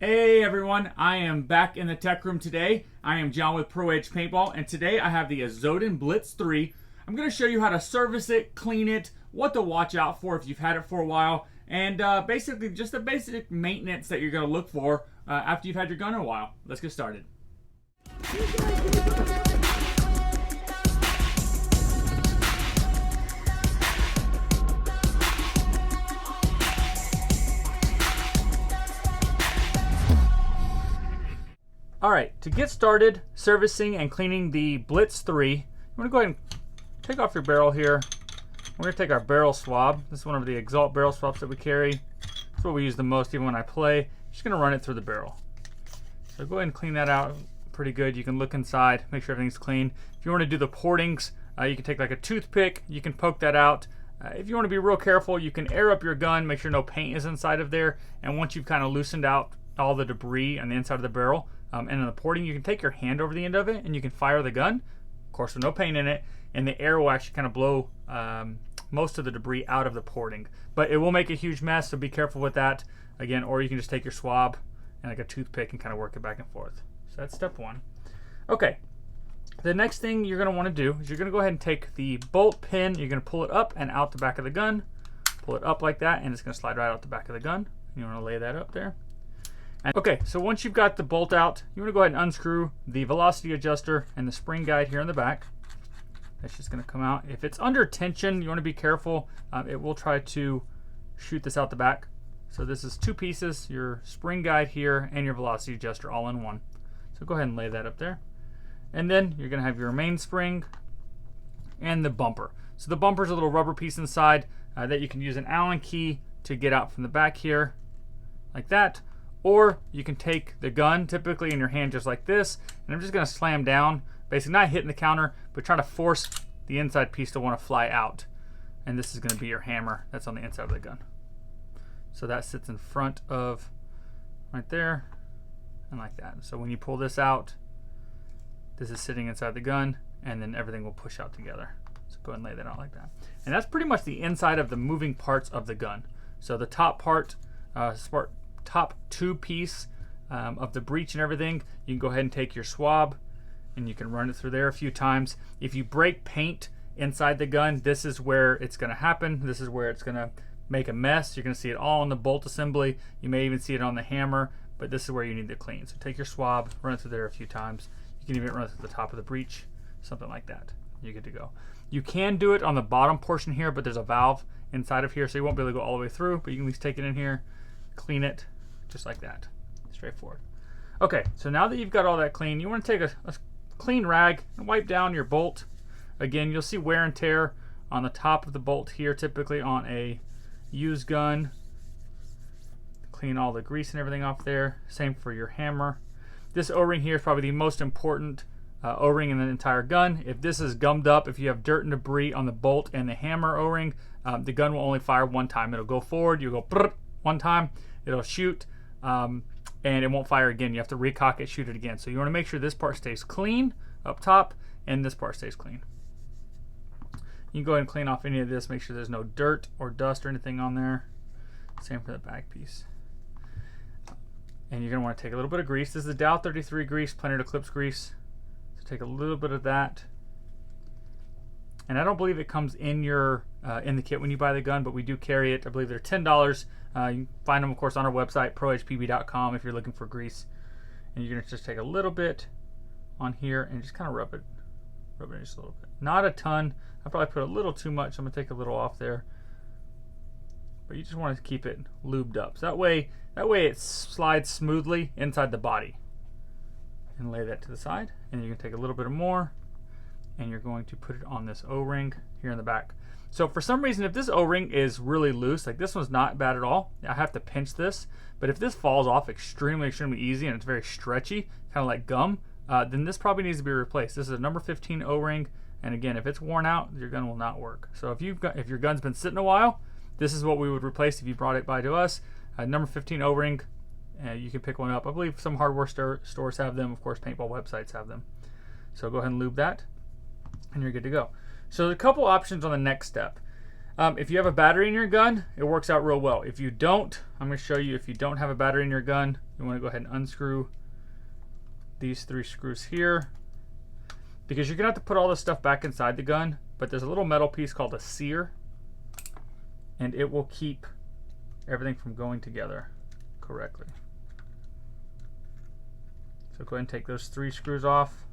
Hey everyone, I am back in the tech room today. I am John with Pro Edge Paintball, and today I have the Azodin Blitz 3. I'm going to show you how to service it, clean it, what to watch out for if you've had it for a while, and basically just the basic maintenance that you're going to look for after you've had your gun a while. Let's get started. Alright, to get started servicing and cleaning the Blitz 3, I'm going to go ahead and take off your barrel here. We're going to take our barrel swab. This is one of the Exalt barrel swabs that we carry. It's what we use the most even when I play. Just going to run it through the barrel. So go ahead and clean that out pretty good. You can look inside, make sure everything's clean. If you want to do the portings, you can take like a toothpick, you can poke that out. If you want to be real careful, you can air up your gun, make sure no paint is inside of there, and once you've kind of loosened out all the debris on the inside of the barrel, and in the porting, you can take your hand over the end of it and you can fire the gun, of course with no paint in it, and the air will actually kind of blow most of the debris out of the porting. But it will make a huge mess, so be careful with that. Again, or you can just take your swab and like a toothpick and kind of work it back and forth. So that's step one. Okay, the next thing you're going to want to do is you're going to go ahead and take the bolt pin, you're going to pull it up and out the back of the gun, pull it up like that, and it's going to slide right out the back of the gun. You want to lay that up there. Okay, so once you've got the bolt out, you want to go ahead and unscrew the velocity adjuster and the spring guide here in the back. That's just going to come out. If it's under tension, you want to be careful. It will try to shoot this out the back. So this is two pieces, your spring guide here and your velocity adjuster all in one. So go ahead and lay that up there. And then you're going to have your main spring and the bumper. So the bumper is a little rubber piece inside that you can use an Allen key to get out from the back here, like that. Or you can take the gun, typically in your hand just like this, and I'm just going to slam down, basically not hitting the counter, but trying to force the inside piece to want to fly out. And this is going to be your hammer that's on the inside of the gun. So that sits in front of right there, and like that. So when you pull this out, this is sitting inside the gun, and then everything will push out together. So go ahead and lay that out like that. And that's pretty much the inside of the moving parts of the gun. So the top part, top two piece of the breech and everything, you can go ahead and take your swab and you can run it through there a few times. If you break paint inside the gun, this is where it's going to happen. This is where it's going to make a mess. You're going to see it all on the bolt assembly. You may even see it on the hammer, but this is where you need to clean. So take your swab, run it through there a few times. You can even run it through the top of the breech, something like that. You're good to go. You can do it on the bottom portion here, but there's a valve inside of here, so you won't be able to go all the way through, but you can at least take it in here, clean it, just like that. Straightforward. Okay, so now that you've got all that clean, you want to take a clean rag and wipe down your bolt. Again, you'll see wear and tear on the top of the bolt here, typically on a used gun. Clean all the grease and everything off there. Same for your hammer. This O-ring here is probably the most important O-ring in the entire gun. If this is gummed up, if you have dirt and debris on the bolt and the hammer O-ring, the gun will only fire one time. It'll go forward, you'll go one time, it'll shoot, and it won't fire again. You have to recock it, shoot it again. So you want to make sure this part stays clean up top and this part stays clean. You can go ahead and clean off any of this, make sure there's no dirt or dust or anything on there. Same for the back piece. And you're going to want to take a little bit of grease. This is the Dow 33 grease, Planet Eclipse grease. So take a little bit of that. And I don't believe it comes in your in the kit when you buy the gun, but we do carry it. I believe they're $10. You can find them, of course, on our website, proedgepb.com, if you're looking for grease. And you're going to just take a little bit on here and just kind of rub it just a little bit. Not a ton. I probably put a little too much. I'm going to take a little off there. But you just want to keep it lubed up. So that way it slides smoothly inside the body. And lay that to the side. And you can take a little bit more, and you're going to put it on this O-ring here in the back. So for some reason, if this O-ring is really loose, like this one's not bad at all, I have to pinch this. But if this falls off extremely easy and it's very stretchy, kind of like gum, then this probably needs to be replaced. This is a number 15 O-ring, and again, if it's worn out, your gun will not work. So if your gun's been sitting a while, this is what we would replace if you brought it by to us. Number 15 O-ring, you can pick one up. I believe some hardware stores have them. Of course, paintball websites have them. So go ahead and lube that, and you're good to go. So there's a couple options on the next step. If you have a battery in your gun, it works out real well. If you don't, I'm going to show you if you don't have a battery in your gun, you want to go ahead and unscrew these 3 screws here, because you're going to have to put all this stuff back inside the gun, but there's a little metal piece called a sear, and it will keep everything from going together correctly. So go ahead and take those 3 screws off,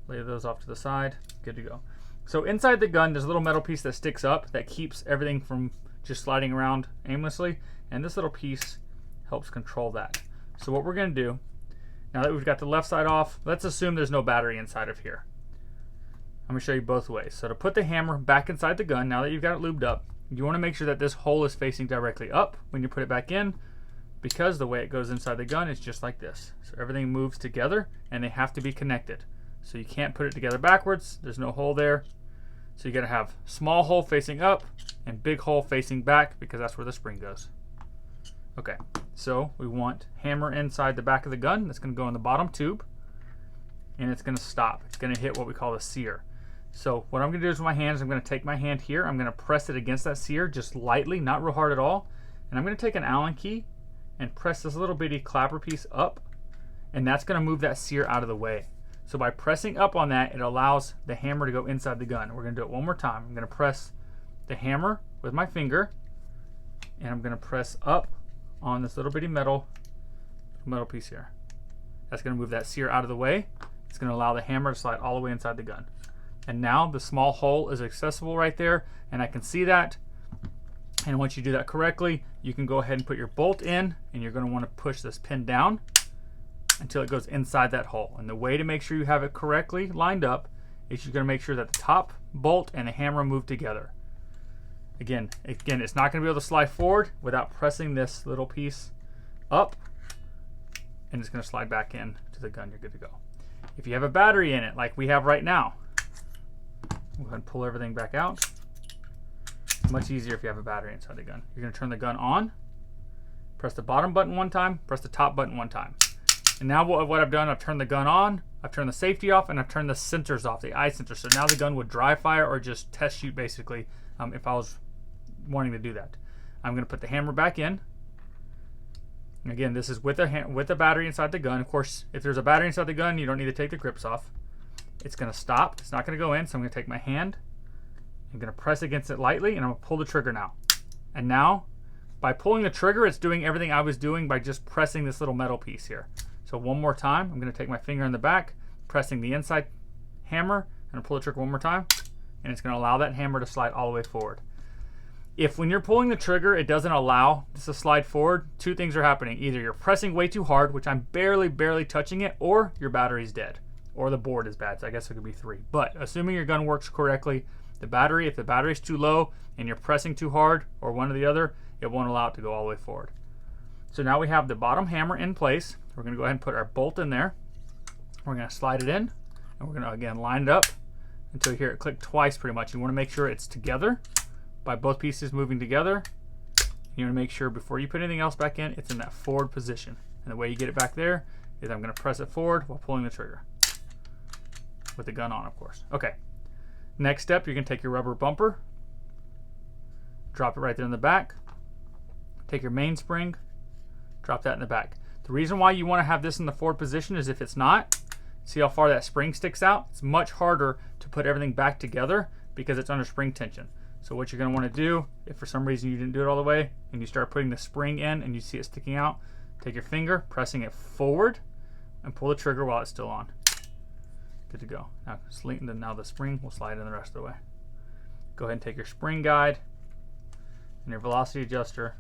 lay those off to the side, good to go. So inside the gun, there's a little metal piece that sticks up that keeps everything from just sliding around aimlessly, and this little piece helps control that. So what we're going to do, now that we've got the left side off, let's assume there's no battery inside of here. I'm going to show you both ways. So to put the hammer back inside the gun, now that you've got it lubed up, you want to make sure that this hole is facing directly up when you put it back in, because the way it goes inside the gun is just like this. So everything moves together and they have to be connected. So you can't put it together backwards, there's no hole there. So you got to have small hole facing up and big hole facing back, because that's where the spring goes. Okay, so we want hammer inside the back of the gun. That's going to go in the bottom tube, and it's going to stop. It's going to hit what we call a sear. So what I'm going to do is with my hands, I'm going to take my hand here, I'm going to press it against that sear just lightly, not real hard at all, and I'm going to take an Allen key and press this little bitty clapper piece up, and that's going to move that sear out of the way. So by pressing up on that, it allows the hammer to go inside the gun. We're going to do it one more time. I'm going to press the hammer with my finger, and I'm going to press up on this little bitty metal piece here. That's going to move that sear out of the way. It's going to allow the hammer to slide all the way inside the gun. And now the small hole is accessible right there, and I can see that. And once you do that correctly, you can go ahead and put your bolt in, and you're going to want to push this pin down until it goes inside that hole. And the way to make sure you have it correctly lined up is you're going to make sure that the top bolt and the hammer move together. Again, it's not going to be able to slide forward without pressing this little piece up, and it's going to slide back in to the gun. You're good to go. If you have a battery in it like we have right now, we'll go ahead and pull everything back out. It's much easier if you have a battery inside the gun. You're going to turn the gun on, press the bottom button one time, press the top button one time. And now what I've done, I've turned the gun on, I've turned the safety off, and I've turned the sensors off, the eye sensor. So now the gun would dry fire or just test shoot, basically, if I was wanting to do that. I'm going to put the hammer back in. And again, this is with a battery inside the gun. Of course, if there's a battery inside the gun, you don't need to take the grips off. It's going to stop. It's not going to go in, so I'm going to take my hand. I'm going to press against it lightly, and I'm going to pull the trigger now. And now, by pulling the trigger, it's doing everything I was doing by just pressing this little metal piece here. So one more time, I'm going to take my finger in the back, pressing the inside hammer, and pull the trigger one more time, and it's going to allow that hammer to slide all the way forward. If when you're pulling the trigger, it doesn't allow this to slide forward, 2 things are happening. Either you're pressing way too hard, which I'm barely touching it, or your battery's dead, or the board is bad. So I guess it could be 3. But assuming your gun works correctly, if the battery's too low and you're pressing too hard, or one or the other, it won't allow it to go all the way forward. So now we have the bottom hammer in place. We're going to go ahead and put our bolt in there. We're going to slide it in, and we're going to again line it up until you hear it click twice pretty much. You want to make sure it's together by both pieces moving together. You want to make sure before you put anything else back in, it's in that forward position. And the way you get it back there is I'm going to press it forward while pulling the trigger. With the gun on, of course. Okay. Next step, you're going to take your rubber bumper, drop it right there in the back, take your mainspring, drop that in the back. The reason why you want to have this in the forward position is if it's not, see how far that spring sticks out? It's much harder to put everything back together because it's under spring tension. So what you're going to want to do, if for some reason you didn't do it all the way, and you start putting the spring in and you see it sticking out, take your finger, pressing it forward, and pull the trigger while it's still on. Good to go. Now the spring will slide in the rest of the way. Go ahead and take your spring guide and your velocity adjuster,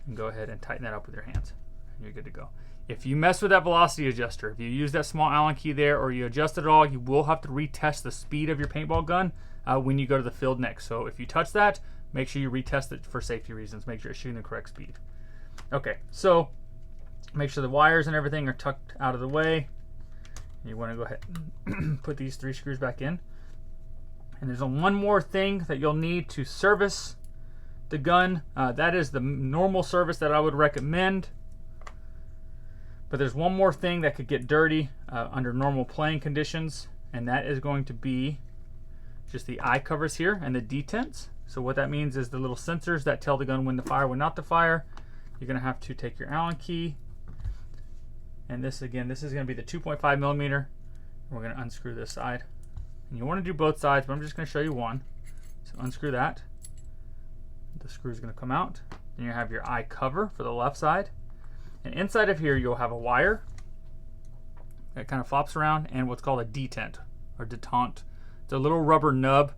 and go ahead and tighten that up with your hands. And you're good to go. If you mess with that velocity adjuster, if you use that small Allen key there or you adjust it all, you will have to retest the speed of your paintball gun when you go to the field next. So if you touch that, make sure you retest it for safety reasons. Make sure it's shooting the correct speed. Okay, so make sure the wires and everything are tucked out of the way. You want to go ahead and put these 3 screws back in. And there's one more thing that you'll need to service the gun. That is the normal service that I would recommend. But there's one more thing that could get dirty under normal playing conditions, and that is going to be just the eye covers here and the detents. So what that means is the little sensors that tell the gun when to fire, when not to fire. You're going to have to take your Allen key, and this again, this is going to be the 2.5 millimeter. We're going to unscrew this side, and you want to do both sides, but I'm just going to show you one. So unscrew that. The screw is going to come out. Then you have your eye cover for the left side, and inside of here you'll have a wire that kind of flops around, and what's called a detent or detent. It's a little rubber nub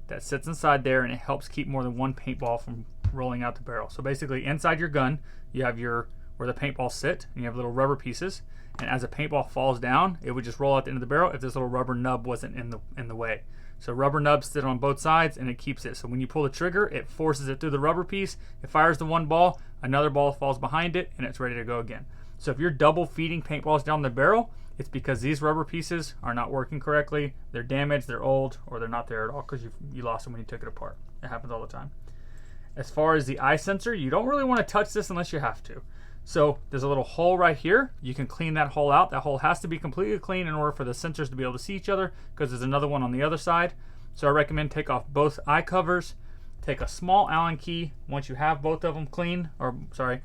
that sits inside there, and it helps keep more than one paintball from rolling out the barrel. So basically inside your gun you have your where the paintballs sit, and you have little rubber pieces, and as a paintball falls down it would just roll out the end of the barrel if this little rubber nub wasn't in the way. So rubber nubs sit on both sides and it keeps it. So when you pull the trigger, it forces it through the rubber piece, it fires the one ball, another ball falls behind it, and it's ready to go again. So if you're double feeding paintballs down the barrel, it's because these rubber pieces are not working correctly, they're damaged, they're old, or they're not there at all because you lost them when you took it apart. It happens all the time. As far as the eye sensor, you don't really want to touch this unless you have to. So there's a little hole right here. You can clean that hole out. That hole has to be completely clean in order for the sensors to be able to see each other, because there's another one on the other side. So I recommend take off both eye covers, take a small Allen key once you have both of them clean, or sorry,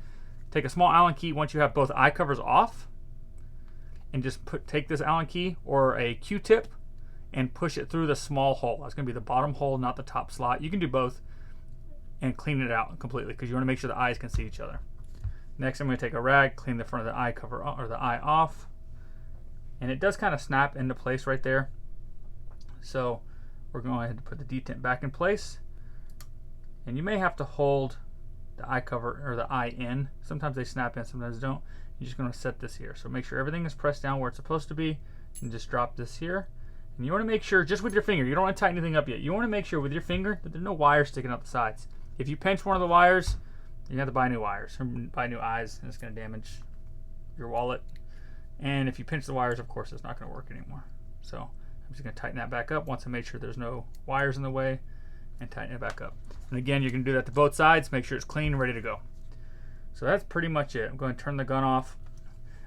take a small Allen key once you have both eye covers off, and just take this Allen key or a Q-tip and push it through the small hole. That's going to be the bottom hole, not the top slot. You can do both, and clean it out completely because you want to make sure the eyes can see each other. Next, I'm going to take a rag, clean the front of the eye cover or the eye off, and it does kind of snap into place right there. So we're going to go ahead and put the detent back in place, and you may have to hold the eye cover or the eye in. Sometimes they snap in, sometimes they don't. You're just going to set this here. So make sure everything is pressed down where it's supposed to be, and just drop this here. And you want to make sure, just with your finger, you don't want to tighten anything up yet. You want to make sure with your finger that there's no wires sticking out the sides. If you pinch one of the wires, you have to buy new wires or buy new eyes, and it's going to damage your wallet. And if you pinch the wires, of course, it's not going to work anymore. So I'm just going to tighten that back up once I make sure there's no wires in the way, and tighten it back up. And again, you can do that to both sides. Make sure it's clean and ready to go. So that's pretty much it. I'm going to turn the gun off.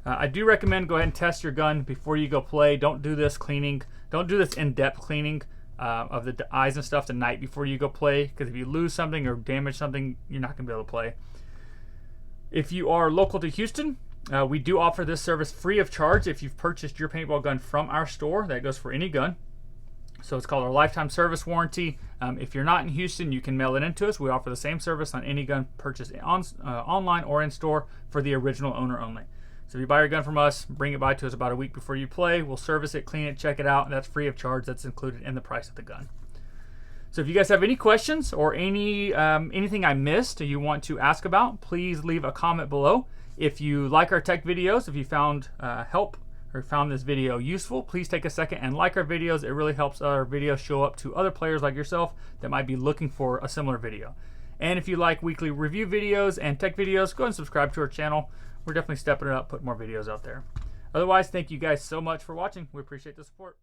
I do recommend go ahead and test your gun before you go play. Don't do this cleaning. Don't do this in-depth cleaning of the eyes and stuff the night before you go play, because if you lose something or damage something, you're not going to be able to play. If you are local to Houston, we do offer this service free of charge if you've purchased your paintball gun from our store. That goes for any gun. So it's called our lifetime service warranty. If you're not in Houston, you can mail it into us. We offer the same service on any gun purchased online or in store for the original owner only. So if you buy your gun from us, bring it by to us about a week before you play. We'll service it, clean it, check it out, and that's free of charge. That's included in the price of the gun. So if you guys have any questions or anything I missed or you want to ask about, please leave a comment below. If you like our tech videos, if you found help or found this video useful, please take a second and like our videos. It really helps our videos show up to other players like yourself that might be looking for a similar video. And if you like weekly review videos and tech videos, go ahead and subscribe to our channel. We're definitely stepping it up, putting more videos out there. Otherwise, thank you guys so much for watching. We appreciate the support.